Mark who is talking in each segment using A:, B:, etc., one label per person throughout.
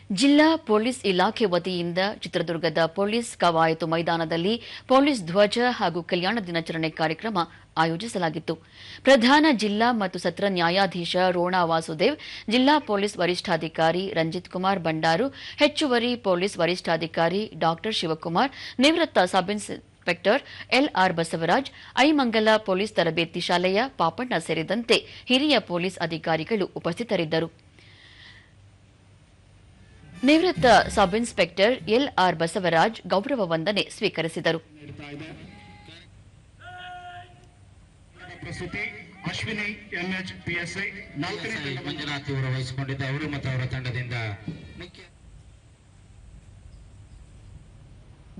A: ಜಿಲ್ಲಾ ಪೊಲೀಸ್ ಇಲಾಖೆ ವತಿಯಿಂದ ಚಿತ್ರದುರ್ಗದ ಪೊಲೀಸ್ ಕವಾಯತು ಮೈದಾನದಲ್ಲಿ ಪೊಲೀಸ್ ಧ್ವಜ ಹಾಗೂ ಕಲ್ಯಾಣ ದಿನಾಚರಣೆ ಕಾರ್ಯಕ್ರಮ ಆಯೋಜಿಸಲಾಗಿತ್ತು. ಪ್ರಧಾನ ಜಿಲ್ಲಾ ಮತ್ತು ಸತ್ರ ನ್ಯಾಯಾಧೀಶ ರೋಣಾ ವಾಸುದೇವ್, ಜಿಲ್ಲಾ ಪೊಲೀಸ್ ವರಿಷ್ಠಾಧಿಕಾರಿ ರಂಜಿತ್ ಕುಮಾರ್ ಬಂಡಾರು, ಹೆಚ್ಚುವರಿ ಪೊಲೀಸ್ ವರಿಷ್ಠಾಧಿಕಾರಿ ಡಾ ಶಿವಕುಮಾರ್, ನಿವೃತ್ತ sub inspector LR Basavaraj, Aimangala police ತರಬೇತಿ ಶಾಲೆಯ ಪಾಪಣ್ಣ ಸೇರಿದಂತೆ ಹಿರಿಯ ಪೊಲೀಸ್ ಅಧಿಕಾರಿಗಳು ಉಪಸ್ಥಿತರಿದ್ದರು. ನಿವೃತ್ತ ಸಬ್ ಇನ್ಸ್ಪೆಕ್ಟರ್ ಎಲ್ಆರ್ ಬಸವರಾಜ್ ಗೌರವ ವಂದನೆ ಸ್ವೀಕರಿಸಿದರು.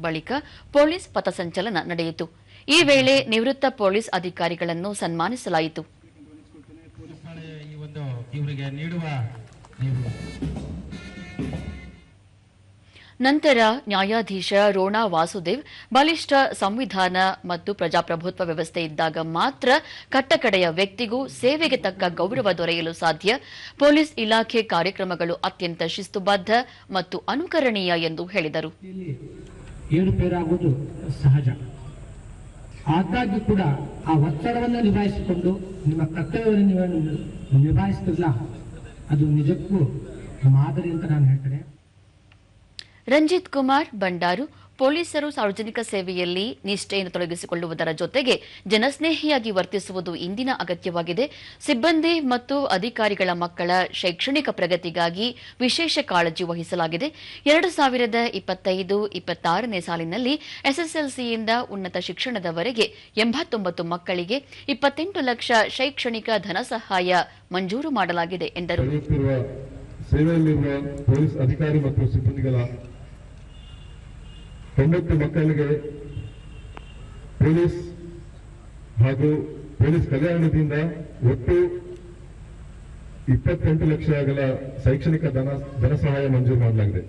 A: ಬಳಿಕ ಪೊಲೀಸ್ ಪಥಸಂಚಲನ ನಡೆಯಿತು. ಈ ವೇಳೆ ನಿವೃತ್ತ ಪೊಲೀಸ್ ಅಧಿಕಾರಿಗಳನ್ನು ಸನ್ಮಾನಿಸಲಾಯಿತು. ನಂತರ ನ್ಯಾಯಾಧೀಶ ರೋಣಾ ವಾಸುದೇವ್, ಬಲಿಷ್ಠ ಸಂವಿಧಾನ ಮತ್ತು ಪ್ರಜಾಪ್ರಭುತ್ವ ವ್ಯವಸ್ಥೆ ಇದ್ದಾಗ ಮಾತ್ರ ಕಟ್ಟಕಡೆಯ ವ್ಯಕ್ತಿಗೂ ಸೇವೆಗೆ ತಕ್ಕ ಗೌರವ ದೊರೆಯಲು ಸಾಧ್ಯ. ಪೊಲೀಸ್ ಇಲಾಖೆ ಕಾರ್ಯಕ್ರಮಗಳು ಅತ್ಯಂತ ಶಿಸ್ತುಬದ್ಧ ಮತ್ತು ಅನುಕರಣೀಯ ಎಂದು ಹೇಳಿದರು.
B: ಏರುಪೇರಾಗುವುದು ಸಹಜ. ಆದಾಗ್ಯೂ ಕೂಡ ಆ ಒತ್ತಡವನ್ನು ನಿಭಾಯಿಸಿಕೊಂಡು ನಿಮ್ಮ ಕರ್ತವ್ಯವನ್ನು ನಿಭಾಯಿಸುತ್ತಿಲ್ಲ, ಅದು ನಿಜಕ್ಕೂ ಮಾದರಿ ಅಂತ ನಾನು ಹೇಳ್ತೇನೆ.
A: ರಂಜಿತ್ ಕುಮಾರ್ ಬಂಡಾರು, ಪೊಲೀಸರು ಸಾರ್ವಜನಿಕ ಸೇವೆಯಲ್ಲಿ ನಿಷ್ಠೆಯನ್ನು ತೊಡಗಿಸಿಕೊಳ್ಳುವುದರ ಜೊತೆಗೆ ಜನಸ್ನೇಹಿಯಾಗಿ ವರ್ತಿಸುವುದು ಇಂದಿನ ಅಗತ್ಯವಾಗಿದೆ. ಸಿಬ್ಬಂದಿ ಮತ್ತು ಅಧಿಕಾರಿಗಳ ಮಕ್ಕಳ ಶೈಕ್ಷಣಿಕ ಪ್ರಗತಿಗಾಗಿ ವಿಶೇಷ ಕಾಳಜಿ ವಹಿಸಲಾಗಿದೆ. 2025-26ನೇ ಸಾಲಿನಲ್ಲಿ ಎಸ್ಎಸ್ಎಲ್ಸಿಯಿಂದ ಉನ್ನತ ಶಿಕ್ಷಣದವರೆಗೆ 89 ಮಕ್ಕಳಿಗೆ 28 ಲಕ್ಷ ಶೈಕ್ಷಣಿಕ ಧನ ಸಹಾಯ ಮಂಜೂರು ಮಾಡಲಾಗಿದೆ ಎಂದರು.
C: ಸೇವೆಯಲ್ಲಿರುವ ಪೊಲೀಸ್ ಅಧಿಕಾರಿ ಮತ್ತು ಸಿಬ್ಬಂದಿಗಳ 90 ಮಕ್ಕಳಿಗೆ ಪೊಲೀಸ್ ಹಾಗೂ ಪೊಲೀಸ್ ಕಲ್ಯಾಣದಿಂದ ಒಟ್ಟು 28 ಲಕ್ಷಗಳ ಶೈಕ್ಷಣಿಕ ಧನ ಸಹಾಯ ಮಂಜೂರು ಮಾಡಲಾಗಿದೆ.